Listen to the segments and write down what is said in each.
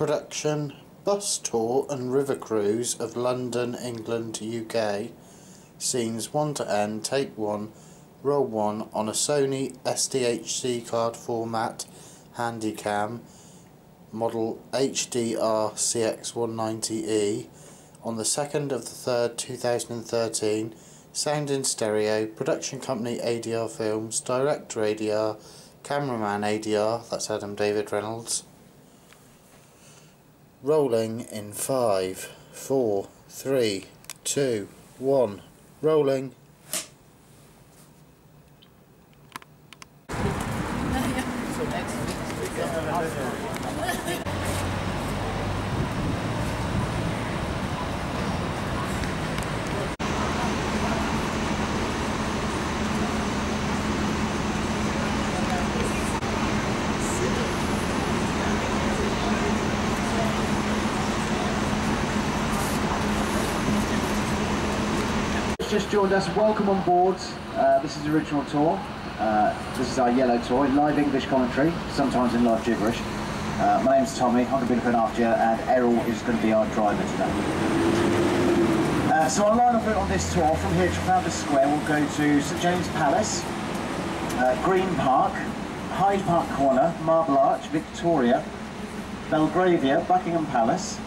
Production Bus Tour and River Cruise of London, England, UK. Scenes 1 to end, take 1, roll 1 on a Sony SDHC card format Handycam model HDR CX190E on the 2nd of the 3rd 2013. Sound in stereo. Production company ADR Films. Director ADR. Cameraman ADR, that's Adam David Reynolds. Rolling in 5, 4, 3, 2, 1. Rolling. Just joined us, welcome on board. This is the original tour. This is our yellow tour in live English commentary, sometimes in live gibberish. My name's Tommy, I'm going to be looking after you, and Errol is going to be our driver today. So our line of route on this tour, from here Trafalgar Square, we'll go to St James Palace, Green Park, Hyde Park Corner, Marble Arch, Victoria, Belgravia, Buckingham Palace,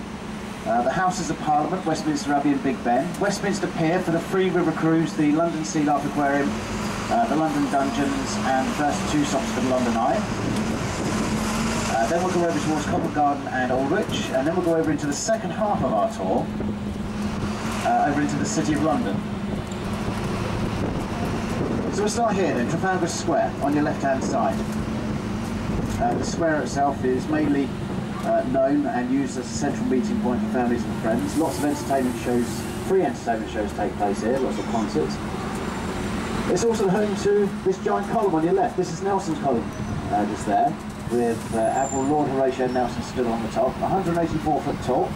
the Houses of Parliament, Westminster Abbey and Big Ben, Westminster Pier for the free river cruise, the London Sea Life Aquarium, the London Dungeons, and the first 2 stops for the London Eye. Then we'll go over towards Covent Garden and Aldwych, and then we'll go over into the second half of our tour, over into the City of London. So we'll start here then, Trafalgar Square, on your left-hand side. The square itself is mainly known and used as a central meeting point for families and friends. Lots of entertainment shows, free entertainment shows take place here, lots of concerts. It's also home to this giant column on your left. This is Nelson's column, just there, with Admiral Lord Horatio Nelson stood on the top, 184 foot tall,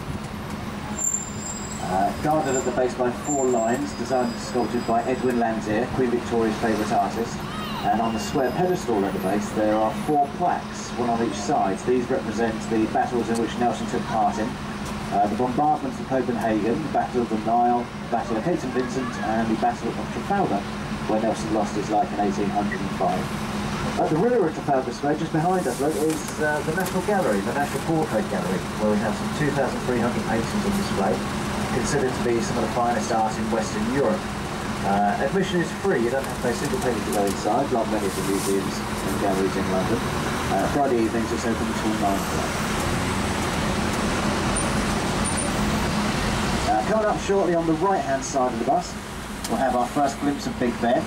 guarded at the base by 4 lions, designed and sculpted by Edwin Landseer, Queen Victoria's favourite artist. And on the square pedestal at the base there are 4 plaques, one on each side. These represent the battles in which Nelson took part in. The bombardment of Copenhagen, the Battle of the Nile, the Battle of Cape St Vincent, and the Battle of Trafalgar, where Nelson lost his life in 1805. At the rear of Trafalgar Square, just behind us, look, is the National Gallery, the National Portrait Gallery, where we have some 2,300 paintings on display, considered to be some of the finest art in Western Europe. Admission is free, you don't have to pay a single penny to go inside, like many of the museums and galleries in London. Friday evenings it's open until 9 o'clock. Coming up shortly on the right hand side of the bus, we'll have our first glimpse of Big Ben.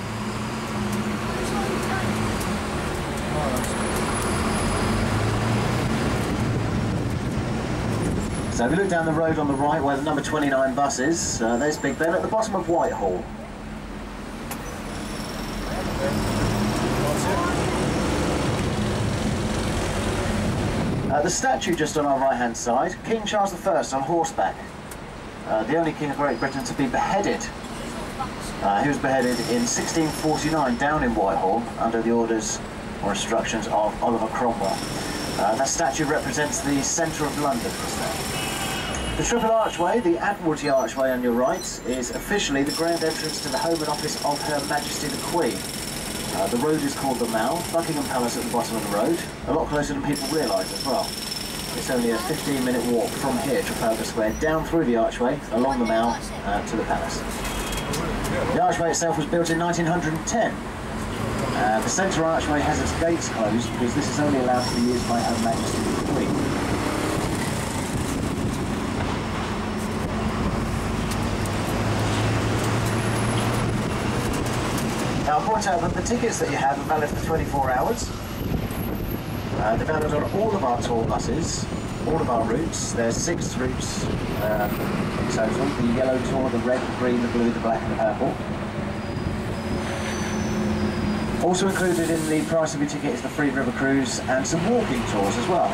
So if we look down the road on the right where the number 29 bus is, there's Big Ben at the bottom of Whitehall. The statue just on our right hand side, King Charles I on horseback, the only king of Great Britain to be beheaded. He was beheaded in 1649 down in Whitehall under the orders or instructions of Oliver Cromwell. That statue represents the centre of London. The Triple Archway, the Admiralty Archway on your right, is officially the grand entrance to the home and office of Her Majesty the Queen. The road is called the Mall, Buckingham Palace at the bottom of the road, a lot closer than people realise as well. It's only a 15-minute walk from here, Trafalgar Square, down through the archway, along the Mall, to the palace. The archway itself was built in 1910. The centre archway has its gates closed because this is only allowed to be used by Her Majesty the Queen. Now I'll point out that the tickets that you have are valid for 24 hours. They're valid on all of our tour buses, all of our routes. There's 6 routes in total. The yellow tour, the red, the green, the blue, the black and the purple. Also included in the price of your ticket is the free river cruise and some walking tours as well.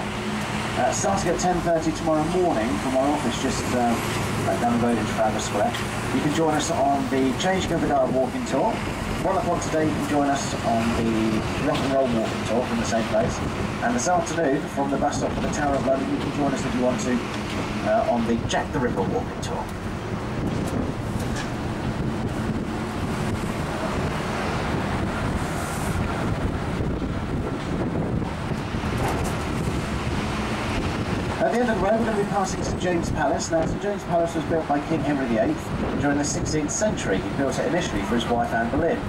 Starting at 10:30 tomorrow morning from our office just down the road in Trafalgar Square. You can join us on the Change Covent Garden walking tour. 1 o'clock today you can join us on the Rock and Roll walking tour from the same place. And this afternoon, from the bus stop for the Tower of London, you can join us if you want to on the Jack the Ripper walking tour. At the end of the road, we're going to be passing St James Palace. Now, St James Palace was built by King Henry VIII during the 16th century. He built it initially for his wife Anne Boleyn.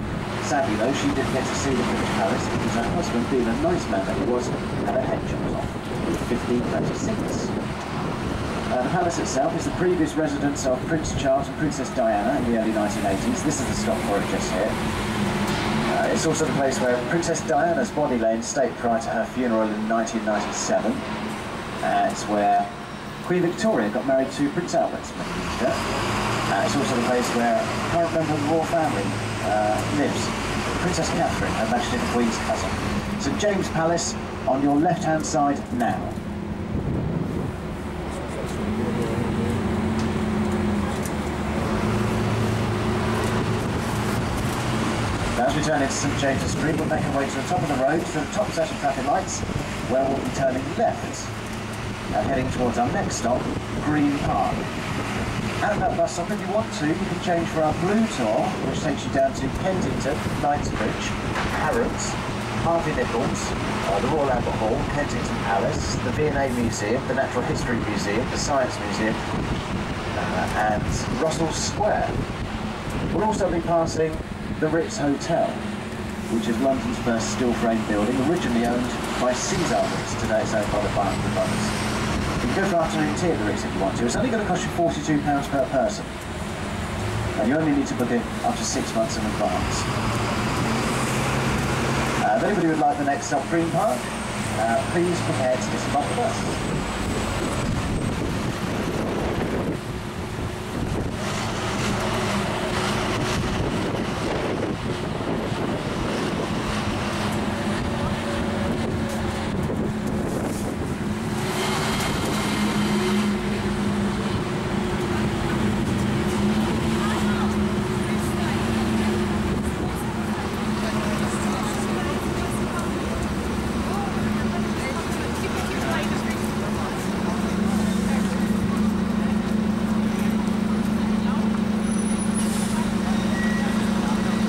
Sadly, though, she didn't get to see the British Palace because her husband, being a nice man that he was, had a head chopped off in 1536. The palace itself is the previous residence of Prince Charles and Princess Diana in the early 1980s. This is the stop for it just here. It's also the place where Princess Diana's body lay in state prior to her funeral in 1997. It's where Queen Victoria got married to Prince Albert's sister. It's also the place where a current member of the royal family lives, Princess Catherine, Her Majesty the Queen's cousin. St James Palace on your left-hand side now. As we turn into St James's Street, we'll make our way to the top of the road, to the top section traffic lights, where we'll be turning left and heading towards our next stop, Green Park. At that bus stop, if you want to, you can change for our Blue Tour, which takes you down to Kensington, Knightsbridge, Harrods, Harvey Nichols, the Royal Albert Hall, Kensington Palace, the V&A Museum, the Natural History Museum, the Science Museum, and Russell Square. We'll also be passing the Ritz Hotel, which is London's first steel frame building, originally owned by Caesar Ritz. Today it's owned by the Barclay Brothers. You can go for afternoon tea at the Ritz if you want to. It's only going to cost you £42 per person. And you only need to book it up to 6 months in advance. If anybody would like the next stop, Green Park, please prepare to disembark the bus.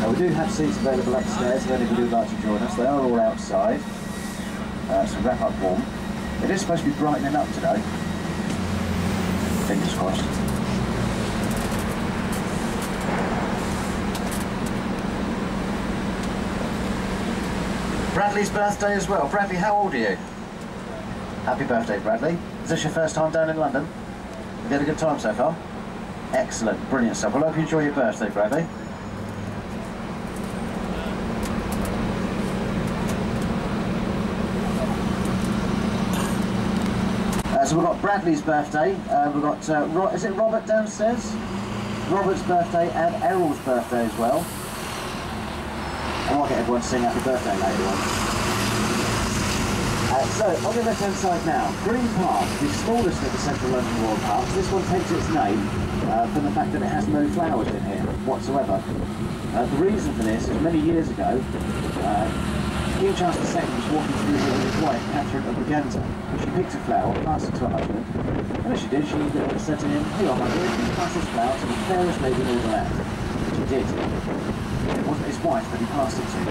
We do have seats available upstairs if anybody would like to join us. They are all outside, so wrap up warm. It is supposed to be brightening up today. Fingers crossed. Bradley's birthday as well. Bradley, how old are you? Happy birthday, Bradley. Is this your first time down in London? Have you had a good time so far? Excellent, brilliant stuff. Well, I hope you enjoy your birthday, Bradley. So we've got Bradley's birthday, we've got, is it Robert downstairs? Robert's birthday and Errol's birthday as well. I might get everyone to sing happy birthday later on. So, on the left hand side now, Green Park, the smallest of the central London Royal Parks. This one takes its name from the fact that it has no flowers in here whatsoever. The reason for this is many years ago, King Charles II was walking through here with his wife, Catherine of Braganza. She picked a flower, passed it to her husband, and as she did, she said to him, "Hey, my dear, can you pass this flower to the fairest lady in all the land?" Which he did. It wasn't his wife that he passed it to.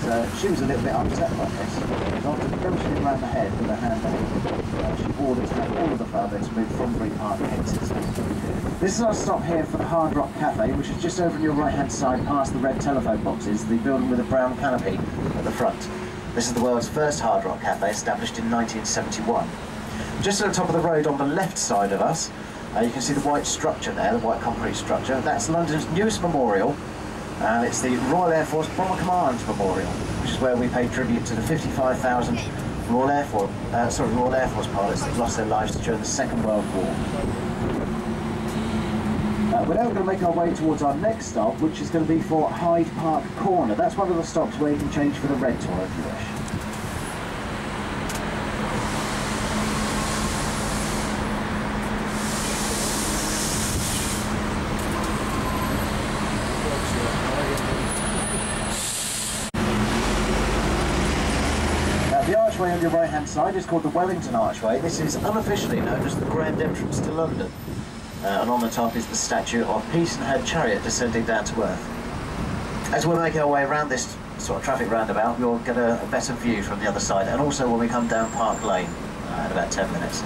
So she was a little bit upset by this. So after punching him around the head with her handbag, she ordered to have all of the flowers moved from Green Park to Kensington. This is our stop here for the Hard Rock Cafe, which is just over on your right-hand side past the red telephone boxes, the building with a brown canopy at the front. This is the world's first Hard Rock Cafe, established in 1971. Just at the top of the road on the left side of us, you can see the white structure there, the white concrete structure. That's London's newest memorial, and it's the Royal Air Force Bomber Command Memorial, which is where we pay tribute to the 55,000 Royal Air Force pilots that lost their lives during the Second World War. We're now going to make our way towards our next stop, which is going to be for Hyde Park Corner. That's one of the stops where you can change for the red tour if you wish. The archway on your right hand side is called the Wellington Archway. This is unofficially known as the grand entrance to London. And on the top is the statue of Peasonhead Chariot descending down to earth. As we're making our way around this sort of traffic roundabout, you'll get a better view from the other side, and also when we come down Park Lane in about 10 minutes.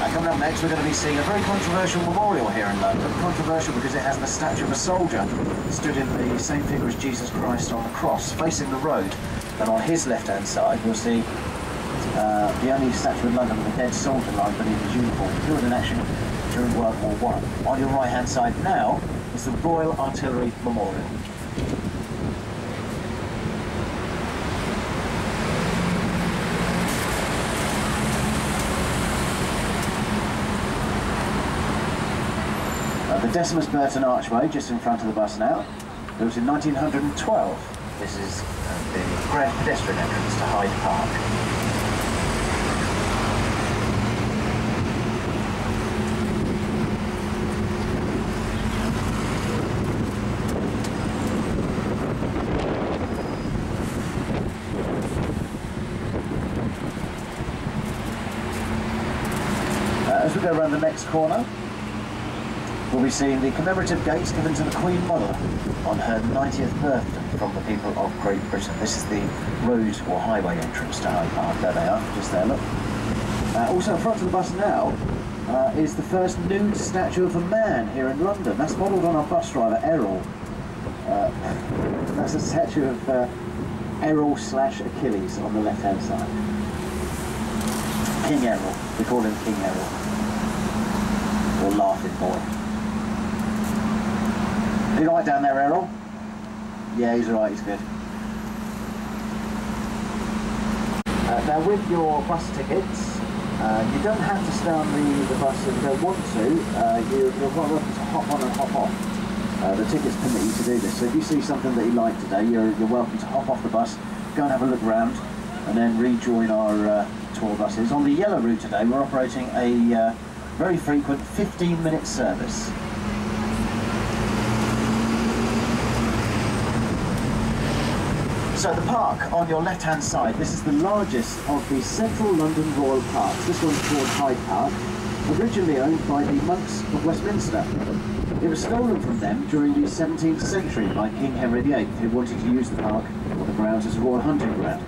Coming up next, we're going to be seeing a very controversial memorial here in London. Controversial because it has the statue of a soldier stood in the same figure as Jesus Christ on the cross, facing the road. And on his left-hand side, you'll see the only statue in London with a dead soldier lying beneath his uniform, killed in action during World War I. On your right-hand side now is the Royal Artillery Memorial. The Decimus Burton Archway, just in front of the bus now, built in 1912. This is the grand pedestrian entrance to Hyde Park. As we go around the next corner, we'll be seeing the commemorative gates given to the Queen Mother on her 90th birthday from the people of Great Britain. This is the road or highway entrance to Hyde Park. There they are, just there, look. Also in front of the bus now is the first nude statue of a man here in London. That's modelled on our bus driver, Errol. That's a statue of Errol / Achilles on the left-hand side. King Errol. We call him King Errol. Or Laughing Boy. You right down there, Errol? Yeah, he's alright, he's good. Now with your bus tickets, you don't have to stay on the bus if you don't want to. You're quite welcome to hop on and hop off. The tickets permit you to do this. So if you see something that you like today, you're welcome to hop off the bus, go and have a look around, and then rejoin our tour buses. On the yellow route today, we're operating a very frequent 15-minute service. So the park on your left-hand side, this is the largest of the central London Royal Parks. This one's called Hyde Park, originally owned by the monks of Westminster. It was stolen from them during the 17th century by King Henry VIII, who wanted to use the park or the grounds as a royal hunting ground.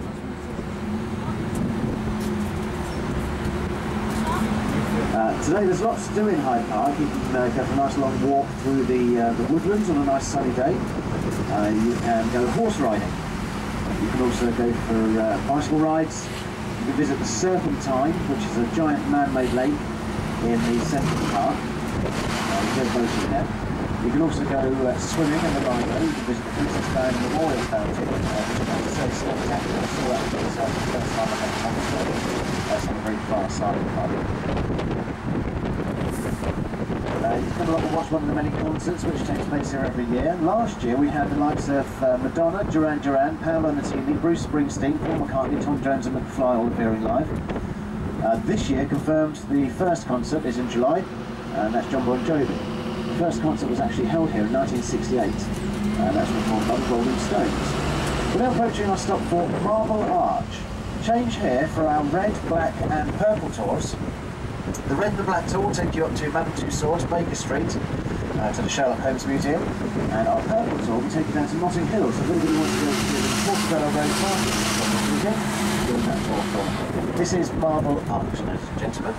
Today there's lots to do in Hyde Park. You can go for a nice long walk through the woodlands on a nice sunny day. You can go horse riding. You can also go for bicycle rides. You can visit the Serpentine, which is a giant man-made lake in the centre of the park. There's boats in there. You can also go swimming in the Lido. You can visit the Princess Diana Memorial Fountain, which is so spectacular. I saw that for myself the first time I had time to go. That's on the very far side of the park. You can come along and watch one of the many concerts which takes place here every year. Last year we had the likes of Madonna, Duran Duran, Paolo Nutini, Bruce Springsteen, Paul McCartney, Tom Jones and McFly all appearing live. This year confirmed the first concert is in July, and that's John Bon Jovi. The first concert was actually held here in 1968, and that's performed by the Rolling Stones. We're now approaching our stop for Marble Arch. Change here for our red, black and purple tours. The red and the black tour will take you up to Madame Tussauds, Baker Street, to the Sherlock Holmes Museum, and our purple tour will take you down to Notting Hill. So if anybody wants to go to the Portobello Road Park, doing that tour. This is Marble Arch, ladies and gentlemen.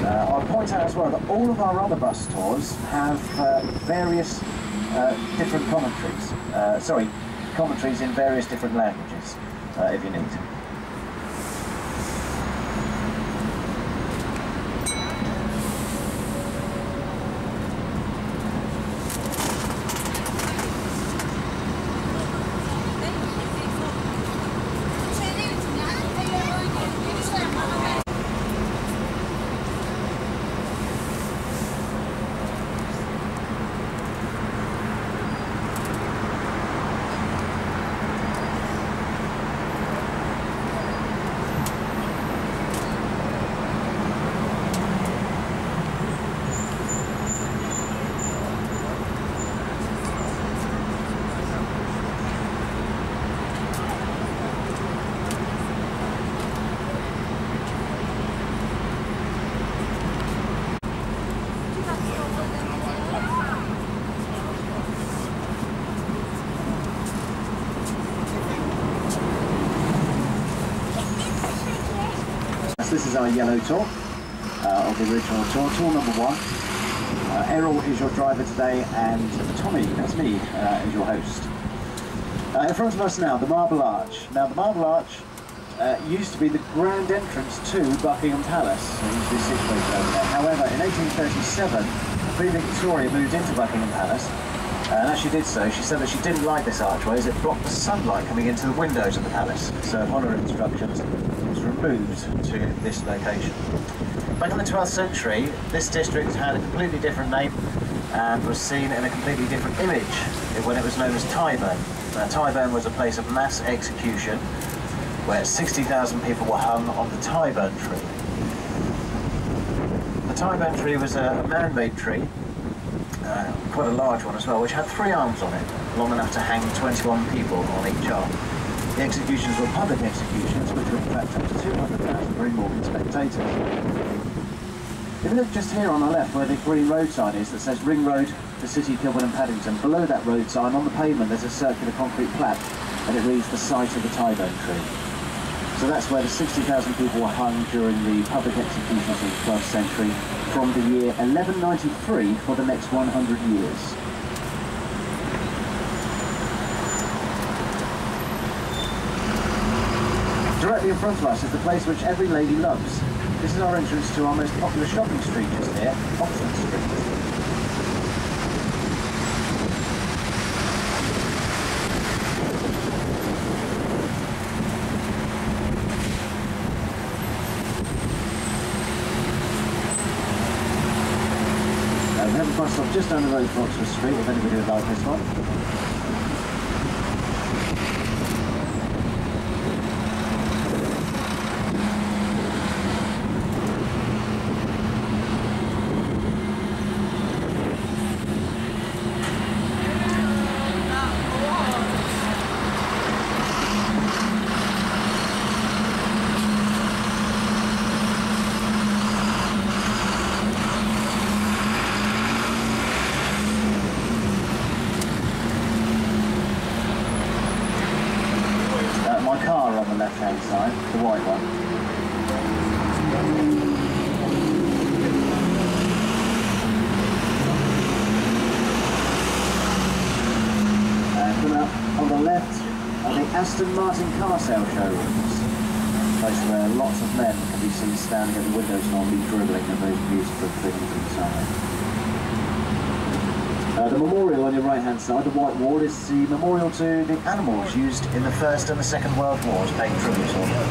I'll point out as well that all of our other bus tours have various different commentaries. Commentaries in various different languages, if you need. Palace. This is our yellow tour of the original tour, tour number 1. Errol is your driver today, and Tommy, that's me, is your host. In front of us now, the Marble Arch. Now, the Marble Arch used to be the grand entrance to Buckingham Palace. It used to be situated over there. However, in 1837, Queen Victoria moved into Buckingham Palace, and as she did so, she said that she didn't like this archway as it blocked the sunlight coming into the windows of the palace. So, upon her instructions, it was removed to this location. Back in the 12th century, this district had a completely different name and was seen in a completely different image when it was known as Tyburn. Now, Tyburn was a place of mass execution where 60,000 people were hung on the Tyburn tree. The Tyburn tree was a man-made tree, quite a large one as well, which had 3 arms on it, long enough to hang 21 people on each arm. The executions were public executions, which would attract up to 200,000 Green Morgan spectators. If you look just here on the left where the green road sign is that says Ring Road, the City, Kilburn and Paddington, below that road sign on the pavement there's a circular concrete plaque and it reads the site of the Tyburn tree. So that's where the 60,000 people were hung during the public executions of the 12th century from the year 1193 for the next 100 years. Directly in front of us is the place which every lady loves. This is our entrance to our most popular shopping street just here, Oxford Street. We have a bus stop just down the road from Oxford Street, if anybody would like this one. Left-hand side, the white one. Coming up on the left are the Aston Martin car sale showrooms, a place where lots of men can be seen standing at the windows and normally dribbling at those beautiful things inside. The memorial on your right-hand side, the white wall, is the memorial to the animals used in the First and the Second World Wars, paying tribute on them.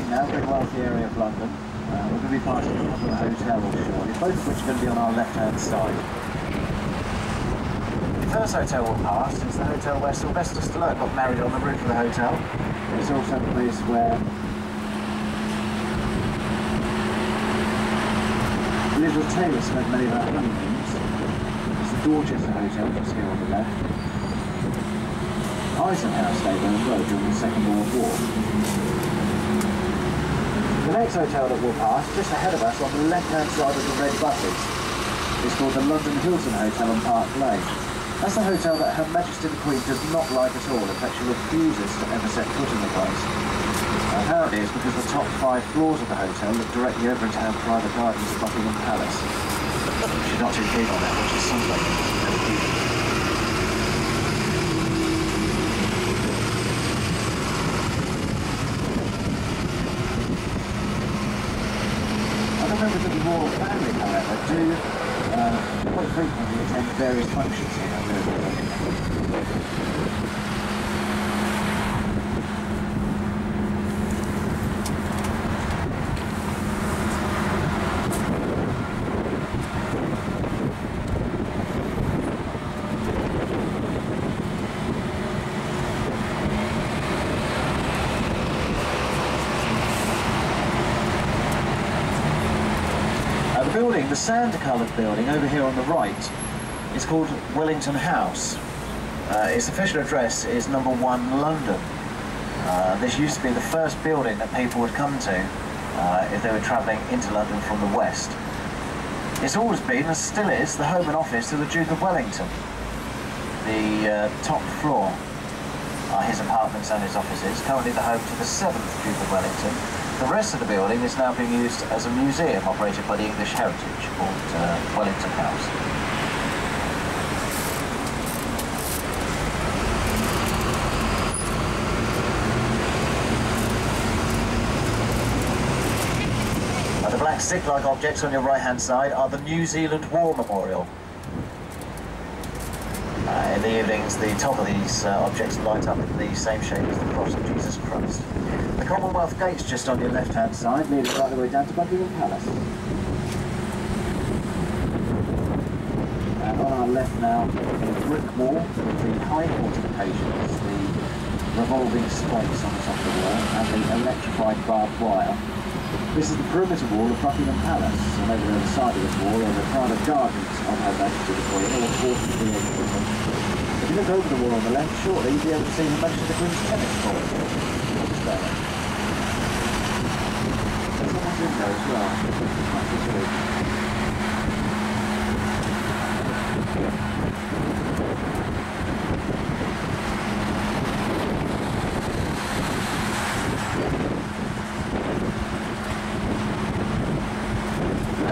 Now, very wealthy area of London. We're going to be passing a couple of hotels shortly, both of which are going to be on our left-hand side. The first hotel we'll pass is the hotel where Sylvester Stallone got married on the roof of the hotel. It's also the place where Elizabeth Taylor spent many of her honeymoons. It's the Dorchester Hotel, which is here on the left. Eisenhower stayed there as well during the Second World War. The next hotel that we'll pass, just ahead of us on the left-hand side of the red buses, is called the London Hilton Hotel on Park Lane. That's the hotel that Her Majesty the Queen does not like at all. In fact, she refuses to ever set foot in the place. Apparently it's because the top 5 floors of the hotel look directly over into her private gardens at Buckingham Palace. She's not too keen on that, which is something. Members of the royal family, however, do quite frequently attend various functions here. The sand-coloured building over here on the right is called Wellington House. Its official address is number 1 London. This used to be the first building that people would come to if they were travelling into London from the west. It's always been, and still is, the home and office to the Duke of Wellington. The top floor are his apartments and his offices, currently the home to the 7th Duke of Wellington. The rest of the building is now being used as a museum operated by the English Heritage called Wellington House. The black stick-like objects on your right-hand side are the New Zealand War Memorial. In the evenings, the top of these objects light up in the same shape as the cross of Jesus Christ. The Commonwealth Gate's just on your left-hand side, leading right the way down to Buckingham Palace. And on our left now, the brick wall with the high fortifications, the revolving spikes on the top of the wall, and the electrified barbed wire. This is the perimeter wall of Buckingham Palace, and over the other side of this wall are the private gardens of Her Majesty Victoria, all 43 acres. If you look over the wall on the left, shortly you'll be able to see Her Majesty the Queen's tennis court. Just there. There's someone's in there as well. Quite good.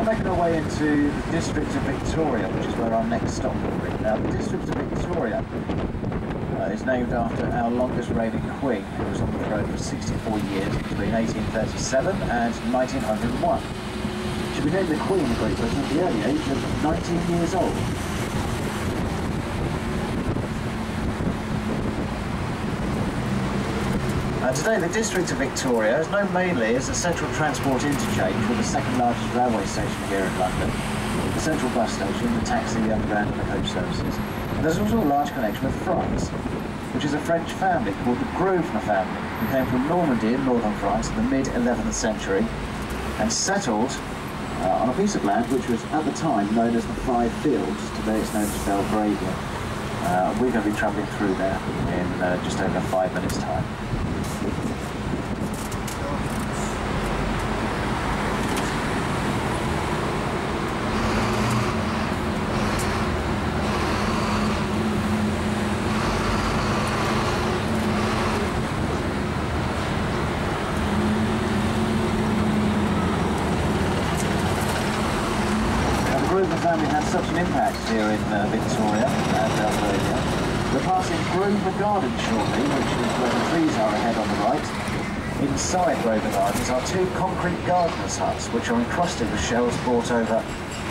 Making our way into the district of Victoria, which is where our next stop will be. Now, the district of Victoria is named after our longest reigning queen, who was on the throne for 64 years between 1837 and 1901. She became the Queen of Great Britain at the early age of 19 years old. Today, the district of Victoria is known mainly as a central transport interchange with the second largest railway station here in London, the central bus station, the taxi, the underground and the coach services. And there's also a large connection with France, which is a French family called the Grosvenor family, who came from Normandy in northern France in the mid-11th century and settled on a piece of land which was at the time known as the Five Fields. Today it's known as Belgravia. We're going to be travelling through there in just over 5 minutes' time. The family had such an impact here in Victoria and Belgravia. We're passing Grosvenor Gardens shortly, which is where the trees are ahead on the right. Inside Grosvenor Gardens are 2 concrete gardeners' huts, which are encrusted with shells brought over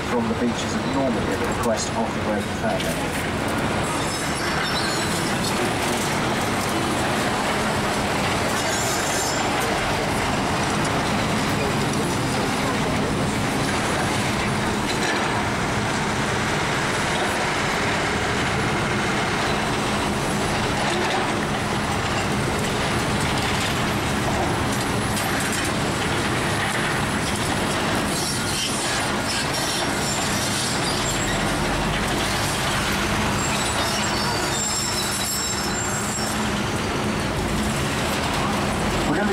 from the beaches of Normandy at the request of the Grosvenor family.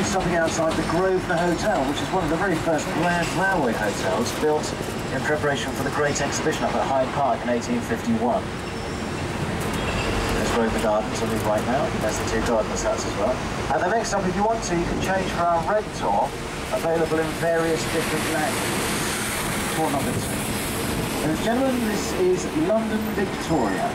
Stopping outside the Grosvenor Hotel, which is one of the very first grand railway hotels built in preparation for the Great Exhibition up at Hyde Park in 1851. There's Grosvenor Gardens on the right now. There's the 2 gardeners' huts as well. And the next up, if you want to, you can change for our red tour, available in various different languages. Tour number 2. Ladies and gentlemen, this is London, Victoria.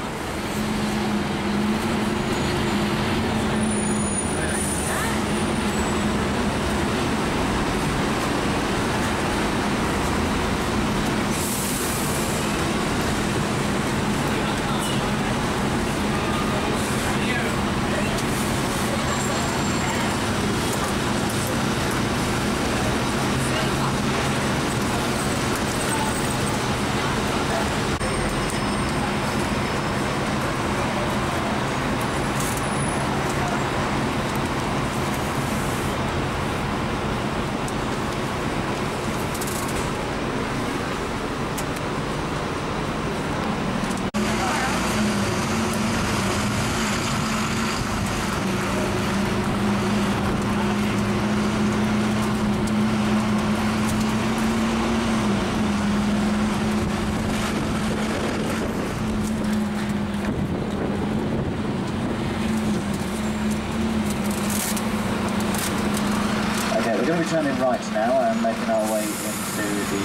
turning right now and making our way into the...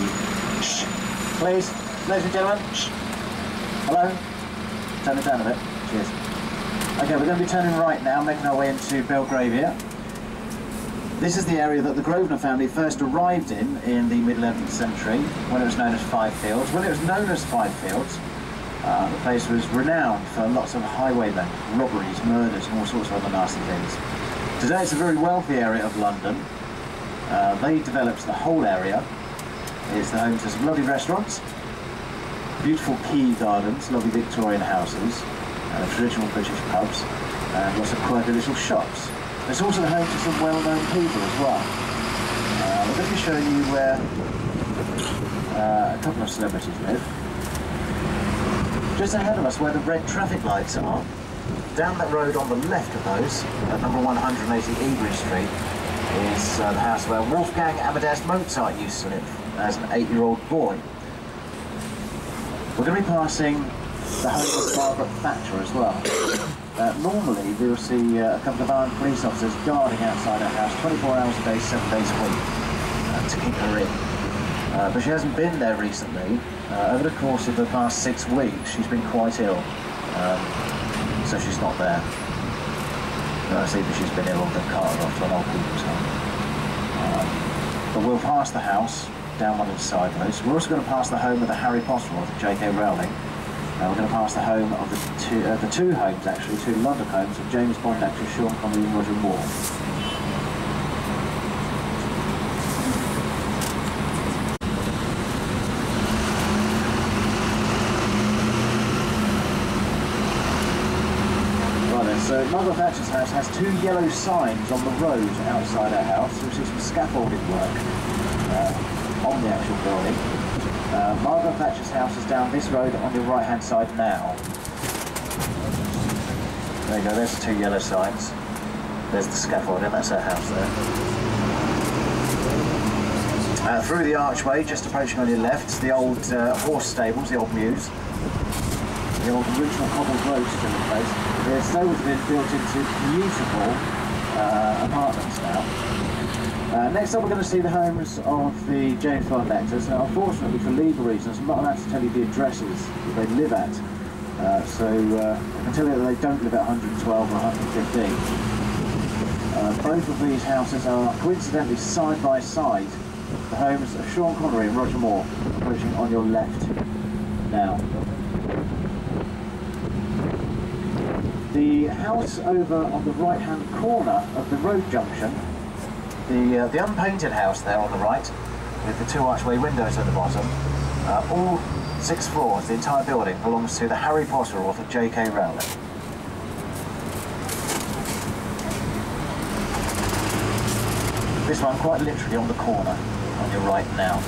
Shh! Please, ladies and gentlemen, shh! Hello? Turn it down a bit. Cheers. Okay, we're going to be turning right now, making our way into Belgravia. This is the area that the Grosvenor family first arrived in the mid-11th century, when it was known as Five Fields. When it was known as Five Fields, the place was renowned for lots of highwaymen, robberies, murders and all sorts of other nasty things. Today it's a very wealthy area of London. They developed the whole area. It's the home to some lovely restaurants, beautiful quay gardens, lovely Victorian houses, traditional British pubs, and lots of quirky little shops. It's also the home to some well-known people as well. Let me show you where a couple of celebrities live. Just ahead of us, where the red traffic lights are, down that road on the left of those, at number 180 Ebury Street, is the house where Wolfgang Amadeus Mozart used to live as an 8-year-old boy. We're going to be passing the home of Margaret Thatcher as well. Normally we will see a couple of armed police officers guarding outside her house 24 hours a day, 7 days a week to keep her in. But she hasn't been there recently. Over the course of the past 6 weeks she's been quite ill, so she's not there. It's either she's been ill or they've carted her off to an old people's home. But we'll pass the house down one of the side roads. We're also going to pass the home of the Harry Potter author J.K. Rowling. We're going to pass the home of the two homes, actually, two London homes of James Bond actors Sean Connery and Roger Moore. Right then, so Margaret Thatcher's house has 2 yellow signs on the road outside her house. You'll see some scaffolding work on the actual building. Margaret Thatcher's house is down this road on your right hand side now. There you go, there's the 2 yellow signs. There's the scaffolding, that's her house there. Through the archway, just approaching on your left, the old horse stables, the old mews. The old original cobbled road still in place. The stables have been built into beautiful apartments now. Next up we're going to see the homes of the James Bond actors. Now unfortunately for legal reasons I'm not allowed to tell you the addresses that they live at. So I can tell you that they don't live at 112 or 115. Both of these houses are coincidentally side by side the homes of Sean Connery and Roger Moore, approaching on your left now. The house over on the right hand corner of the road junction, the unpainted house there on the right, with the 2 archway windows at the bottom, all 6 floors, the entire building belongs to the Harry Potter author J.K. Rowling. This one quite literally on the corner, on your right now.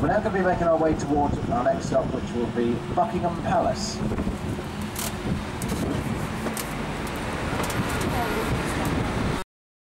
We're now going to be making our way towards our next stop, which will be Buckingham Palace.